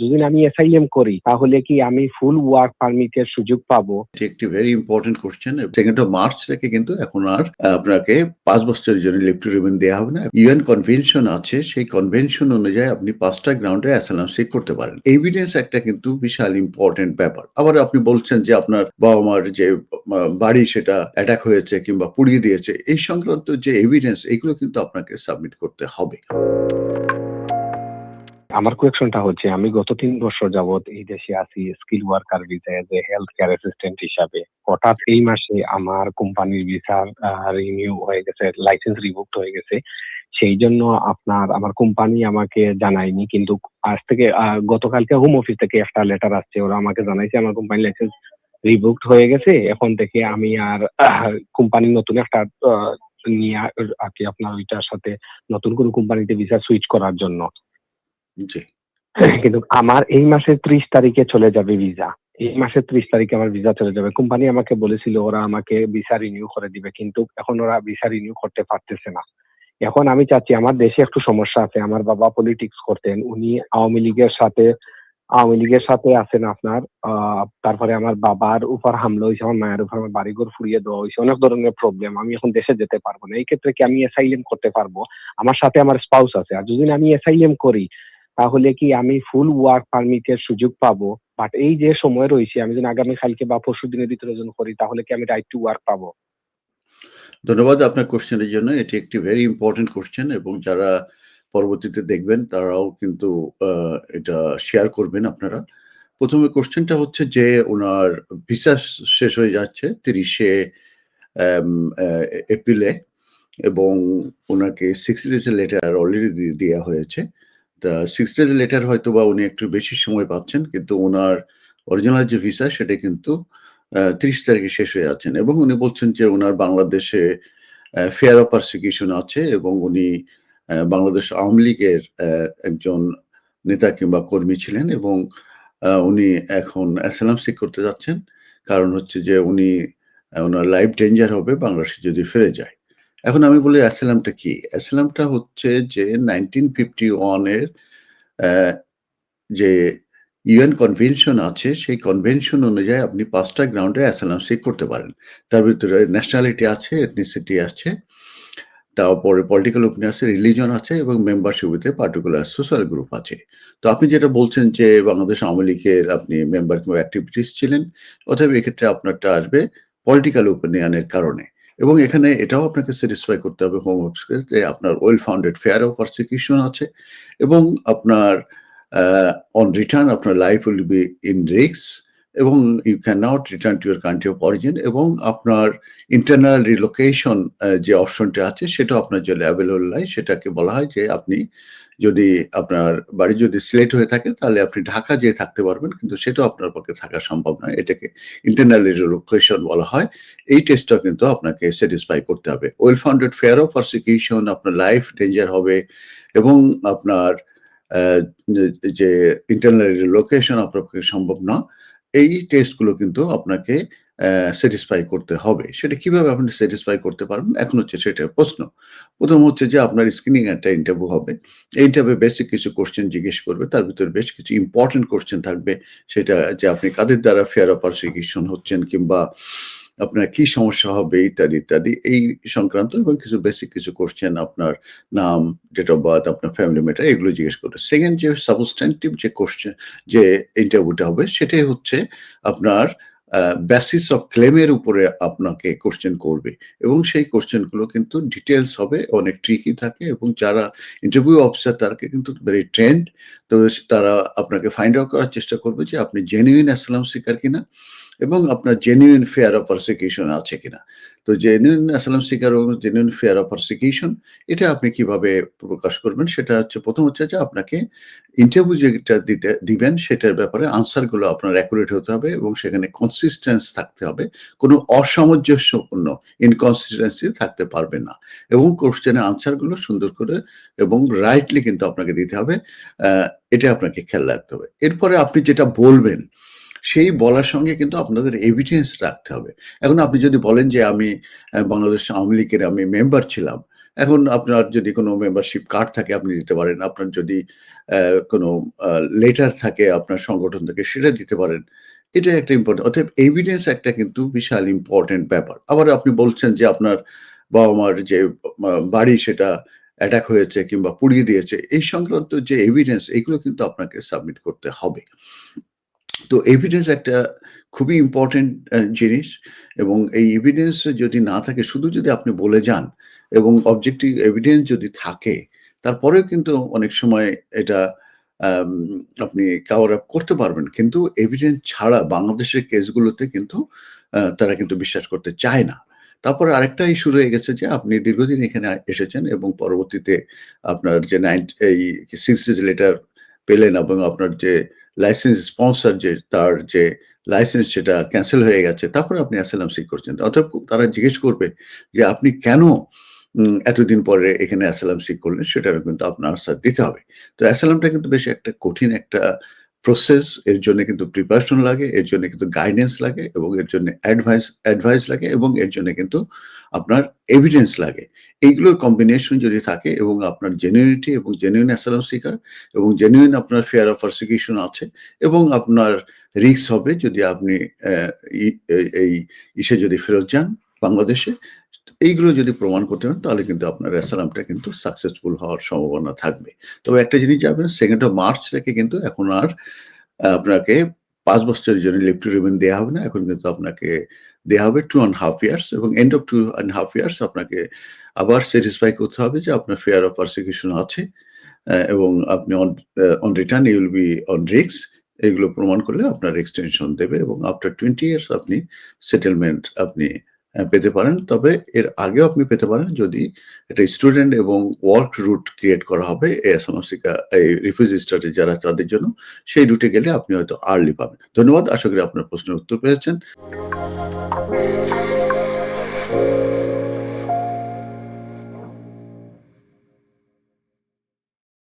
যদি আমি অ্যাসাইলাম করি তাহলে কি আমি ফুল ওয়ার্ক পারমিটের সুযোগ পাবো? এটি একটি very important question. 2nd of March থেকে কিন্তু এখন আর আপনাকে 5 বছরের জন্য লিভ টু রিমেইন দেয়া হবে না। ইউএন কনভেনশন আছে, সেই কনভেনশন অনুযায়ী আপনি 5টা গ্রাউন্ডে অ্যাসাইলাম সিক করতে পারেন। এভিডেন্স একটা কিন্তু বিশাল ইম্পর্টেন্ট ব্যাপার। আবার আপনি বলছেন যে আপনার বাবা-মার যে বাড়ি সেটা অ্যাটাক হয়েছে কিংবা পুড়িয়ে দিয়েছে। এই সংক্রান্ত যে এভিডেন্স এগুলো কিন্তু আপনাকে সাবমিট করতে হবে। আমার কোয়েকশনটা হচ্ছে আমি গত 3 বছর যাবৎ এই দেশে আছি স্কিল ওয়ার্কার ভিসায় as a health care assistant হিসাবে। হঠাৎ এই মাসে আমার কোম্পানির ভিসা রিনিউ হয়ে গেছে, লাইসেন্স রিভোকড হয়ে গেছে। সেই জন্য আমার কোম্পানি আমাকে জানায়নি, কিন্তু আজ থেকে গতকালকে হোম অফিস থেকে একটা লেটার আসছে, ওরা আমাকে জানাইছে আমার কোম্পানি লাইসেন্স রিভোকড হয়ে গেছে। এখন থেকে আমি আর কোম্পানি নতুন একটা নিয়ে আর কি আপনার ওইটার সাথে নতুন কোনো কোম্পানিতে ভিসা সুইচ করার জন্য। জি। কিন্তু আমার এই মাসের 30 তারিখে চলে যাবে ভিসা। এই মাসের 30 তারিখে আমার ভিসা চলে যাবে। কোম্পানি আমাকে বলেছিল ওরা আমাকে ভিসা রিনিউ করে দিবে, কিন্তু এখন ওরা ভিসা রিনিউ করতে পারতেছে না। এখন আমি চাচ্ছি, আমার দেশে একটু সমস্যা আছে। আমার বাবা পলিটিক্স করতেন, উনি আওয়ামী লীগের সাথে আছেন আপনার। তারপরে আমার বাবার উপর হামলা হয়েছে, আমার মায়ের উপর, আমার বাড়িঘর ফুরিয়ে দেওয়া হয়েছে, অনেক ধরনের প্রবলেম। আমি এখন দেশে যেতে পারবো না। এই ক্ষেত্রে কি আমি অ্যাসাইলাম করতে পারবো? আমার সাথে আমার স্পাউস আছে। আর যদি আমি অ্যাসাইলাম করি তাহলে কি আমি ফুল ওয়ার্ক পারমিটের সুযোগ পাবো? বাট এই যে সময় রয়েছে, আমি যদি আগামী কালকে বা পরশু দিনের ভিতরে যদি করি তাহলে কি আমি রাইট টু ওয়ার্ক পাবো? ধন্যবাদ আপনার কোশ্চেনের জন্য। এটি একটি ভেরি ইম্পর্টেন্ট কোশ্চেন এবং যারা পরবর্তীতে দেখবেন তারাও কিন্তু এটা শেয়ার করবেন আপনারা। ১ম এ কোশ্চেনটা হচ্ছে যে উনার ভিসা শেষ হয়ে যাচ্ছে ৩০শে এপ্রিলে এবং উনাকে 60 ডেজ এর লেটার অলরেডি দেয়া হয়েছে। তা 60 ডেজ লেটার হয়তোবা উনি একটু বেশি সময় পাচ্ছেন, কিন্তু উনার অরিজিনাল যে ভিসা সেটা কিন্তু ৩০ তারিখে শেষ হয়ে যাচ্ছেন এবং উনি বলছেন যে উনার বাংলাদেশে ফিয়ার অফ পারসিকিউশন আছে এবং উনি বাংলাদেশ আওয়ামী লীগের একজন নেতা কিংবা কর্মী ছিলেন এবং উনি এখন অ্যাসাইলাম সিক করতে যাচ্ছেন। কারণ হচ্ছে যে উনি উনার লাইফ ডেঞ্জার হবে বাংলাদেশে যদি ফিরে যায়। এখন আমি বলি অ্যাসাইলামটা কি? অ্যাসাইলামটা হচ্ছে যে 1951 এর যে ইউএন কনভেনশন আছে, সেই কনভেনশন অনুযায়ী আপনি 5টা গ্রাউন্ডে অ্যাসাইলাম সিক করতে পারেন। তার ভিতরে ন্যাশনালিটি আছে, এথনিসিটি আছে, তারপরে পলিটিক্যাল ওপিনিয়ন আছে, রিলিজন আছে এবং membership with a particular social group আছে। তো আপনি যেটা বলছেন যে বাংলাদেশ আওয়ামী লীগের আপনি মেম্বার কিংবা অ্যাক্টিভিটিস ছিলেন, অতএব এক্ষেত্রে আপনারটা আসবে পলিটিক্যাল ওপিনিয়নের কারণে এবং এখানে এটাও আপনাকে স্যাটিসফাই করতে হবে হোম অফিসকে যে আপনার well founded fear of persecution আছে এবং আপনার অন রিটার্ন আপনার life will be in risk এবং you can not return to your country of origin এবং আপনার ইন্টারনাল রিলোকেশন যে অপশনটা আছে সেটাও আপনার জন্য অ্যাভেলেবল নাই। সেটাকে বলা হয় যে আপনি যদি আপনার বাড়ি যদি সিলেট হয়ে থাকে তাহলে আপনি ঢাকা যেয়ে থাকতে পারবেন, কিন্তু সেটাও আপনার পক্ষে থাকা সম্ভব নয়। এটাকে ইন্টারনাল রিলোকেশন বলা হয়। এই টেস্টটাও কিন্তু আপনাকে স্যাটিসফাই করতে হবে। Well founded fear of persecution, আপনার লাইফ ডেঞ্জার হবে এবং আপনার যে ইন্টারনাল রিলোকেশন আপনার পক্ষে সম্ভব না। এই টেস্টগুলো কিন্তু আপনাকে স্যাটিসফাই করতে হবে। সেটা কিভাবে আপনি স্যাটিসফাই করতে পারবেন? এখন হচ্ছে সেটার প্রশ্ন। ১ম হচ্ছে যে আপনার স্ক্রিনিং একটা ইন্টারভিউ হবে। এই ইন্টারভিউ বেসিক কিছু কোয়েশ্চেন জিজ্ঞেস করবে। তার ভিতরে বেশ কিছু ইম্পোর্টেন্ট কোয়েশ্চেন থাকবে। সেটা যে আপনি কাদের দ্বারা ফিয়ার অফ পারসিকিউশন হচ্ছেন কিংবা আপনার কি সমস্যা হবে ইত্যাদি, ইত্যাদি এই সংক্রান্ত এবং কিছু বেসিক কিছু কোয়েশ্চেন আপনার নাম, ডেট অফ বার্থ, আপনার ফ্যামিলি ম্যাটার এগুলো জিজ্ঞেস করবে। 2nd যে সাবস্ট্যান্টিভ যে কোয়েশ্চেন যে ইন্টারভিউটা হবে সেটাই হচ্ছে আপনার বেসিস অফ ক্লেমের উপরে আপনাকে কোয়েশ্চেন করবে এবং সেই কোয়েশ্চেনগুলো কিন্তু ডিটেইলস হবে, অনেক ট্রিকি থাকে এবং যারা ইন্টারভিউ অফিসার তারা কিন্তু ভেরি ট্রেন্ড। তো তারা আপনাকে ফাইন্ড আউট করার চেষ্টা করবে যে আপনি জেনুইন অ্যাসাইলাম সিকার কিনা এবং আপনার জেনুইন ফিয়ার অফ পারসিকিউশন আছে কিনা। তো জেনুইন অ্যাসাইলাম সিকার এবং জেনুইন ফিয়ার অফ পারসিকিউশন এটা আপনি কিভাবে প্রকাশ করবেন? সেটা হচ্ছে ১ম হচ্ছে যে আপনাকে ইন্টারভিউ যেটা দিবেন সেটার ব্যাপারে আনসারগুলো আপনার অ্যাকুরেট হতে হবে এবং সেখানে কনসিস্টেন্স থাকতে হবে। কোনো অসামঞ্জস্যপূর্ণ ইনকনসিস্টেন্সি থাকতে পারবে না এবং কোয়েশ্চেনের আনসারগুলো সুন্দর করে এবং রাইটলি কিন্তু আপনাকে দিতে হবে। এটা আপনাকে খেয়াল রাখতে হবে। এরপরে আপনি যেটা বলবেন সেই বলার সঙ্গে কিন্তু আপনাদের এভিডেন্স রাখতে হবে। এখন আপনি যদি বলেন যে আমি বাংলাদেশ আওয়ামী লীগের আমি মেম্বার ছিলাম এখন আপনার যদি কোনো মেম্বারশিপ কার্ড থাকে আপনি দিতে পারেন। আপনার যদি কোনো লেটার থাকে আপনার সংগঠন থেকে সেটা দিতে পারেন। এটা একটা ইম্পোর্টেন্ট, অতএব এভিডেন্স একটা কিন্তু বিশাল ইম্পোর্টেন্ট ব্যাপার। আবার আপনি বলছেন যে আপনার বাবা-মার যে বাড়ি সেটা অ্যাটাক হয়েছে কিংবা পুড়িয়ে দিয়েছে। এই সংক্রান্ত যে এভিডেন্স এগুলো কিন্তু আপনাকে সাবমিট করতে হবে। তো এভিডেন্স একটা খুবই ইম্পোর্টেন্ট জিনিস, এবং এই এভিডেন্স যদি না থাকে, শুধু যদি আপনি বলে যান এবং অবজেক্টিভ এভিডেন্স যদি থাকে, তারপরেও কিন্তু অনেক সময় এটা আম আপনি কভার আপ করতে পারবেন। কিন্তু এভিডেন্স ছাড়া বাংলাদেশের কেসগুলোতে কিন্তু তারা কিন্তু বিশ্বাস করতে চায় না। তারপরে আরেকটা ইস্যু রয়ে গেছে যে আপনি দীর্ঘদিন এখানে এসেছেন এবং পরবর্তীতে আপনার যে এই 6 ডেজ লেটার পেলেন এবং আপনার যে লাইসেন্স স্পন্সর তার যে লাইসেন্স সেটা ক্যানসেল হয়ে গেছে। তারপরে আপনি অ্যাসাইলাম সিক করছেন। অতএব তারা জিজ্ঞেস করবে যে আপনি কেন এতদিন পরে এখানে অ্যাসাইলাম সিক করলেন, সেটারও কিন্তু আপনার আনসার দিতে হবে। তো অ্যাসাইলামটা কিন্তু বেশ একটা কঠিন একটা প্রসেস। এর জন্য কিন্তু প্রিপারেশন লাগে, এর জন্য কিন্তু গাইডেন্স লাগে এবং এর জন্য অ্যাডভাইস লাগে এবং এর জন্য কিন্তু আপনার এভিডেন্স লাগে। এইগুলোর কম্বিনেশন যদি থাকে এবং আপনার জেনুইনিটি এবং জেনুইন অ্যাসাইলাম সিকার এবং জেনুইন আপনার ফিয়ার অফ পারসিকিউশন আছে এবং আপনার রিস্ক হবে যদি আপনি এই ইসে যদি ফেরত যান বাংলাদেশে, এইগুলো যদি প্রমাণ করতে পারেন তাহলে কিন্তু আপনার অ্যাসাইলামটা কিন্তু সাকসেসফুল হওয়ার সম্ভাবনা থাকবে। তবে একটা জিনিস জানবেন, 2nd of March থেকে কিন্তু এখন আর আপনাকে 5 বছরের জন্য লিভ টু রিমেইন দেয়া হবে না। এখন কিন্তু আপনাকে দেয়া হবে 2.5 ইয়ার্স, এবং এন্ড অফ 2.5 ইয়ার্স আপনাকে আবার স্যাটিসফাই করতে হবে যে আপনার ফিয়ার অফ পারসিকিউশন আছে এবং আপনি on return you will be on risk. এগুলো প্রমাণ করলে আপনার এক্সটেনশন দেবে এবং আফটার 20 ইয়ার্স আপনি সেটেলমেন্ট আপনি পেতে পারেন। তবে এর আগেও আপনি পেতে পারেন যদি একটা স্টুডেন্ট এবং ওয়ার্ক রুট ক্রিয়েট করা হবে এই রিফিউজি স্ট্যাটাস যারা তাদের জন্য, সেই রুটে গেলে আপনি হয়তো আর্লি পাবেন। ধন্যবাদ। আশা করি আপনার প্রশ্নের উত্তর পেয়েছেন।